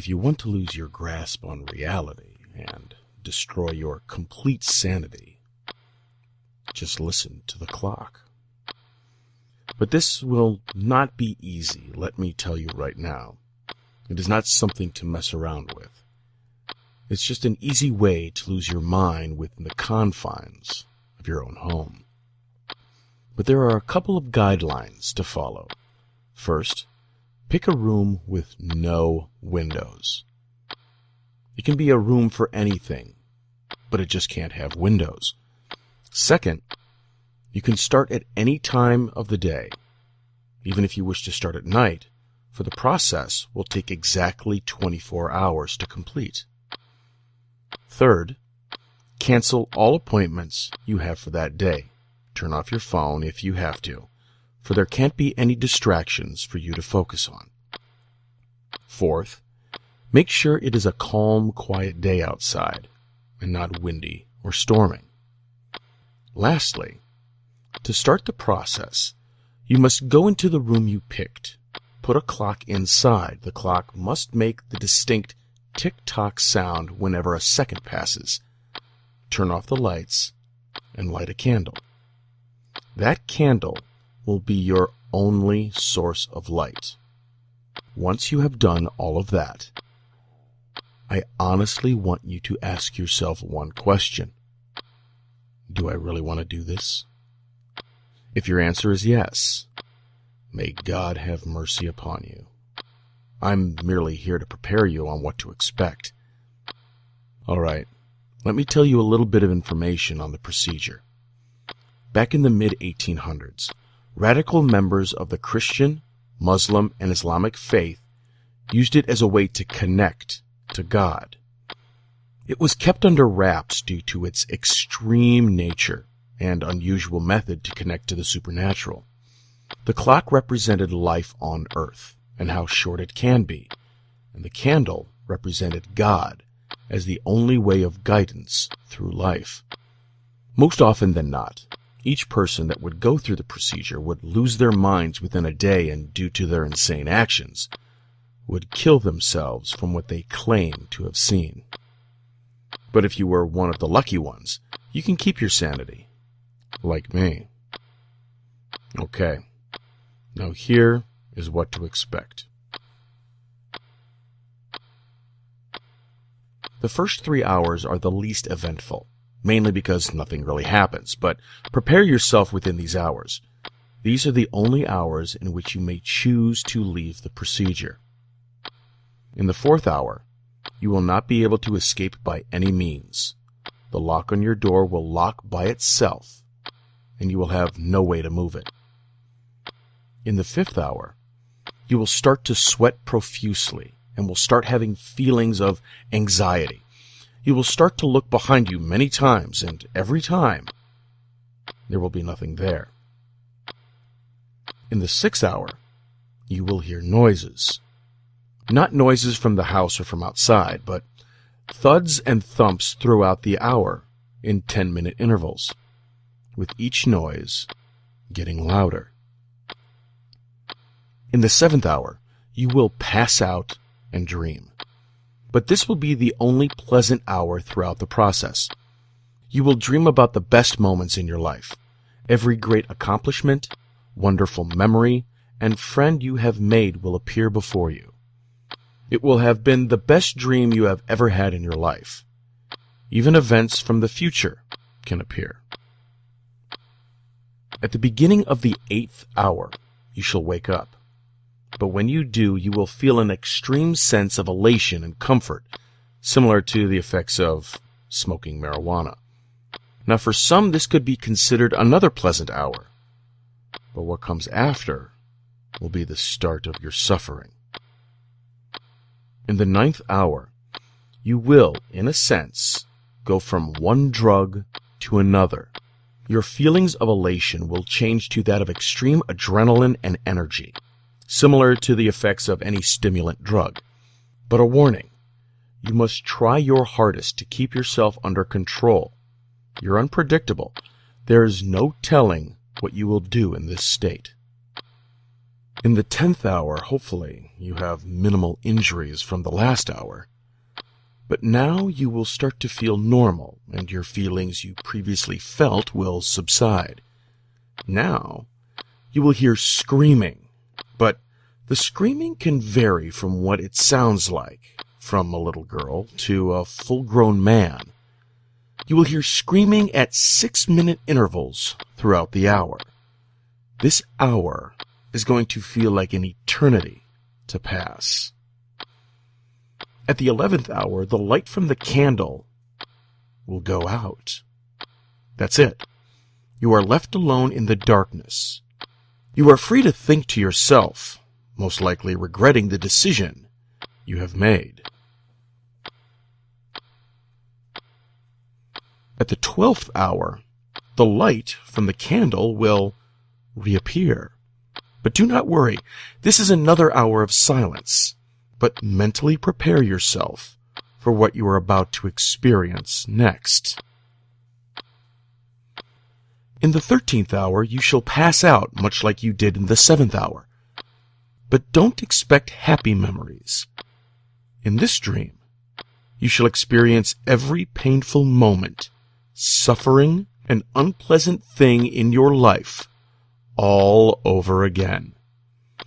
If you want to lose your grasp on reality and destroy your complete sanity, just listen to the clock. But this will not be easy, let me tell you right now. It is not something to mess around with. It's just an easy way to lose your mind within the confines of your own home. But there are a couple of guidelines to follow. First, pick a room with no windows. It can be a room for anything, but it just can't have windows. Second, you can start at any time of the day. Even if you wish to start at night, for the process will take exactly 24 hours to complete. Third, cancel all appointments you have for that day. Turn off your phone if you have to, for there can't be any distractions for you to focus on. Fourth, make sure it is a calm, quiet day outside and not windy or storming. Lastly, to start the process, you must go into the room you picked. Put a clock inside. The clock must make the distinct tick-tock sound whenever a second passes. Turn off the lights and light a candle. That candle will be your only source of light. Once you have done all of that, I honestly want you to ask yourself one question. Do I really want to do this? If your answer is yes, may God have mercy upon you. I'm merely here to prepare you on what to expect. All right, let me tell you a little bit of information on the procedure. Back in the mid-1800s, radical members of the Christian, Muslim, and Islamic faith used it as a way to connect to God. It was kept under wraps due to its extreme nature and unusual method to connect to the supernatural. The clock represented life on earth and how short it can be, and the candle represented God as the only way of guidance through life. Most often than not, each person that would go through the procedure would lose their minds within a day and, due to their insane actions, would kill themselves from what they claim to have seen. But if you were one of the lucky ones, you can keep your sanity. Like me. Okay. Now here is what to expect. The first 3 hours are the least eventful, mainly because nothing really happens, but prepare yourself within these hours. These are the only hours in which you may choose to leave the procedure. In the 4th hour, you will not be able to escape by any means. The lock on your door will lock by itself, and you will have no way to move it. In the 5th hour, you will start to sweat profusely and will start having feelings of anxiety. You will start to look behind you many times, and every time, there will be nothing there. In the 6th hour, you will hear noises. Not noises from the house or from outside, but thuds and thumps throughout the hour in 10-minute intervals, with each noise getting louder. In the 7th hour, you will pass out and dream. But this will be the only pleasant hour throughout the process. You will dream about the best moments in your life, every great accomplishment, wonderful memory, and friend you have made will appear before you. It will have been the best dream you have ever had in your life. Even events from the future can appear. At the beginning of the 8th hour, you shall wake up. But when you do, you will feel an extreme sense of elation and comfort, similar to the effects of smoking marijuana. Now, for some, this could be considered another pleasant hour. But what comes after will be the start of your suffering. In the 9th hour, you will, in a sense, go from one drug to another. Your feelings of elation will change to that of extreme adrenaline and energy, similar to the effects of any stimulant drug. But a warning, you must try your hardest to keep yourself under control. You're unpredictable. There is no telling what you will do in this state. In the 10th hour, hopefully, you have minimal injuries from the last hour. But now you will start to feel normal, and your feelings you previously felt will subside. Now, you will hear screaming, but the screaming can vary from what it sounds like, from a little girl to a full-grown man. You will hear screaming at 6-minute intervals throughout the hour. This hour is going to feel like an eternity to pass. At the 11th hour, the light from the candle will go out. That's it. You are left alone in the darkness. You are free to think to yourself, most likely regretting the decision you have made. At the 12th hour, the light from the candle will reappear. But do not worry, this is another hour of silence, but mentally prepare yourself for what you are about to experience next. In the 13th hour, you shall pass out much like you did in the 7th hour. But don't expect happy memories. In this dream, you shall experience every painful moment, suffering, and unpleasant thing in your life all over again.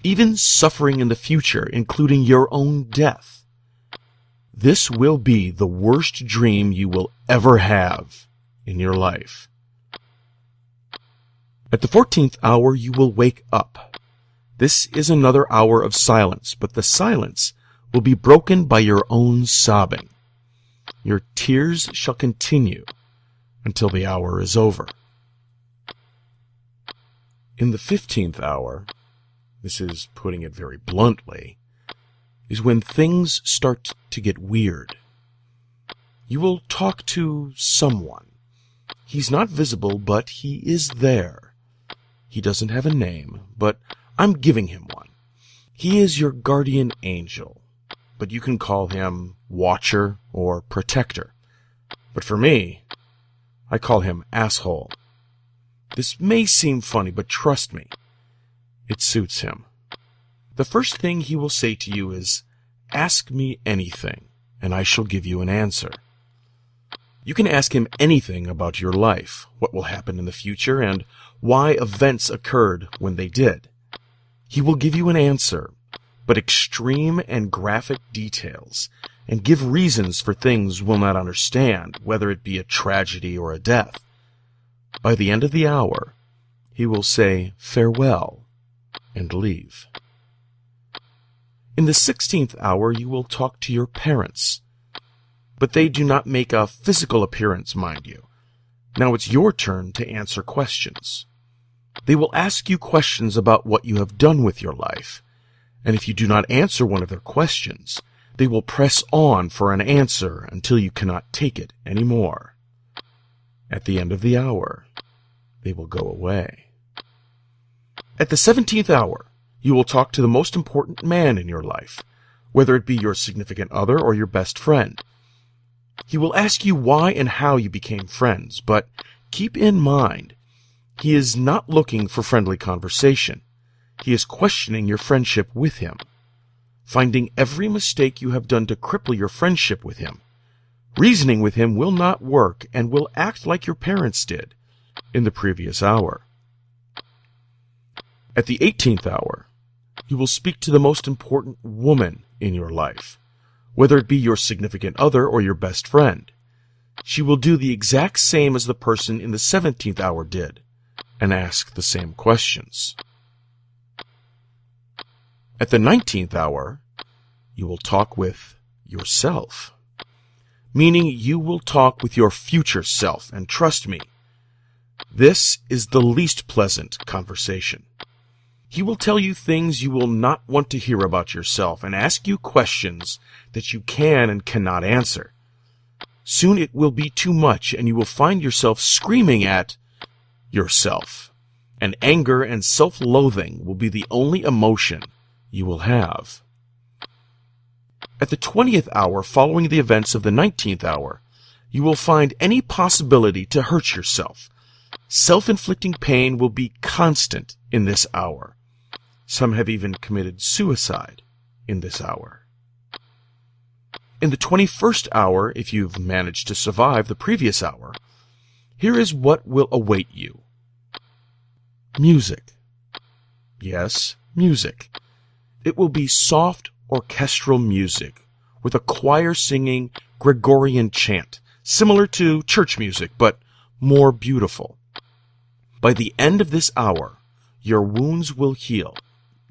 Even suffering in the future, including your own death. This will be the worst dream you will ever have in your life. At the 14th hour, you will wake up. This is another hour of silence, but the silence will be broken by your own sobbing. Your tears shall continue until the hour is over. In the 15th hour, this is putting it very bluntly, is when things start to get weird. You will talk to someone. He's not visible, but he is there. He doesn't have a name, but I'm giving him one. He is your guardian angel, but you can call him Watcher or Protector. But for me, I call him Asshole. This may seem funny, but trust me, it suits him. The first thing he will say to you is, "Ask me anything, and I shall give you an answer." You can ask him anything about your life, what will happen in the future, and why events occurred when they did. He will give you an answer, but extreme and graphic details, and give reasons for things we'll not understand, whether it be a tragedy or a death. By the end of the hour, he will say farewell and leave. In the 16th hour, you will talk to your parents, but they do not make a physical appearance, mind you. Now it's your turn to answer questions. They will ask you questions about what you have done with your life, and if you do not answer one of their questions, they will press on for an answer until you cannot take it anymore. At the end of the hour, they will go away. At the 17th hour, you will talk to the most important man in your life, whether it be your significant other or your best friend. He will ask you why and how you became friends, but keep in mind, he is not looking for friendly conversation. He is questioning your friendship with him, finding every mistake you have done to cripple your friendship with him. Reasoning with him will not work and will act like your parents did in the previous hour. At the 18th hour, you will speak to the most important woman in your life, whether it be your significant other or your best friend. She will do the exact same as the person in the 17th hour did, and ask the same questions. At the 19th hour, you will talk with yourself, meaning you will talk with your future self, and trust me, this is the least pleasant conversation. He will tell you things you will not want to hear about yourself and ask you questions that you can and cannot answer. Soon it will be too much, and you will find yourself screaming at yourself, and anger and self-loathing will be the only emotion you will have. At the 20th hour following the events of the 19th hour, you will find any possibility to hurt yourself. Self-inflicting pain will be constant in this hour. Some have even committed suicide in this hour. In the 21st hour, if you've managed to survive the previous hour, here is what will await you. Music. Yes, music. It will be soft orchestral music with a choir singing Gregorian chant, similar to church music, but more beautiful. By the end of this hour, your wounds will heal.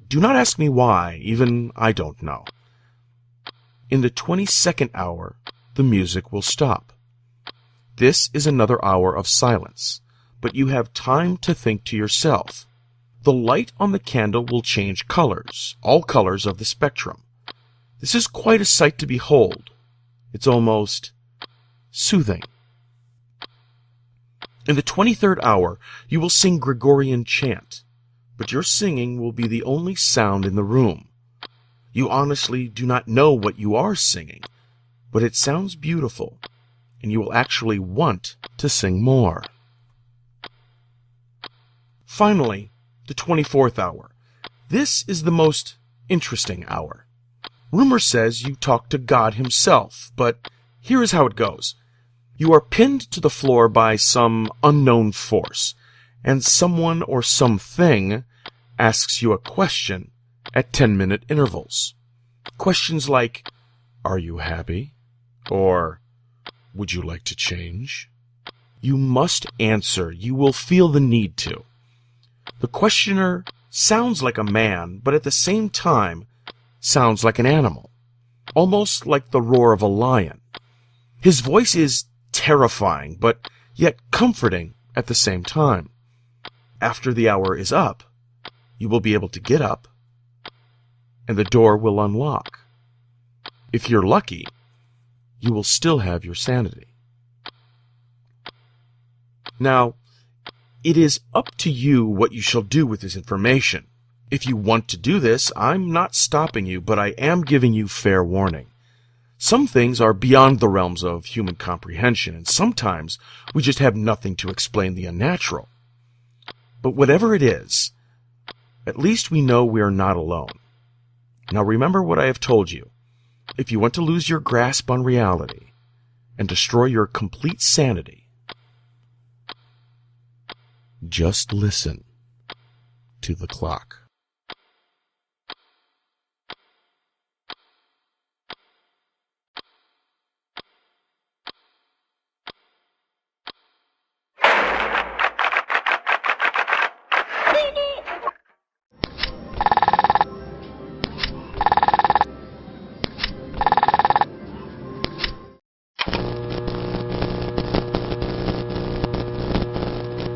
Do not ask me why, even I don't know. In the 22nd hour, the music will stop. This is another hour of silence, but you have time to think to yourself. The light on the candle will change colors, all colors of the spectrum. This is quite a sight to behold. It's almost soothing. In the 23rd hour, you will sing Gregorian chant, but your singing will be the only sound in the room. You honestly do not know what you are singing, but it sounds beautiful, and you will actually want to sing more. Finally, the 24th hour. This is the most interesting hour. Rumor says you talk to God himself, but here is how it goes. You are pinned to the floor by some unknown force, and someone or something asks you a question at 10-minute intervals. Questions like, "Are you happy?" or "Would you like to change?" You must answer. You will feel the need to. The questioner sounds like a man, but at the same time sounds like an animal, almost like the roar of a lion. His voice is terrifying, but yet comforting at the same time. After the hour is up, you will be able to get up, and the door will unlock. If you're lucky, you will still have your sanity. Now, it is up to you what you shall do with this information. If you want to do this, I'm not stopping you, but I am giving you fair warning. Some things are beyond the realms of human comprehension, and sometimes we just have nothing to explain the unnatural. But whatever it is, at least we know we are not alone. Now remember what I have told you. If you want to lose your grasp on reality and destroy your complete sanity, just listen to the clock.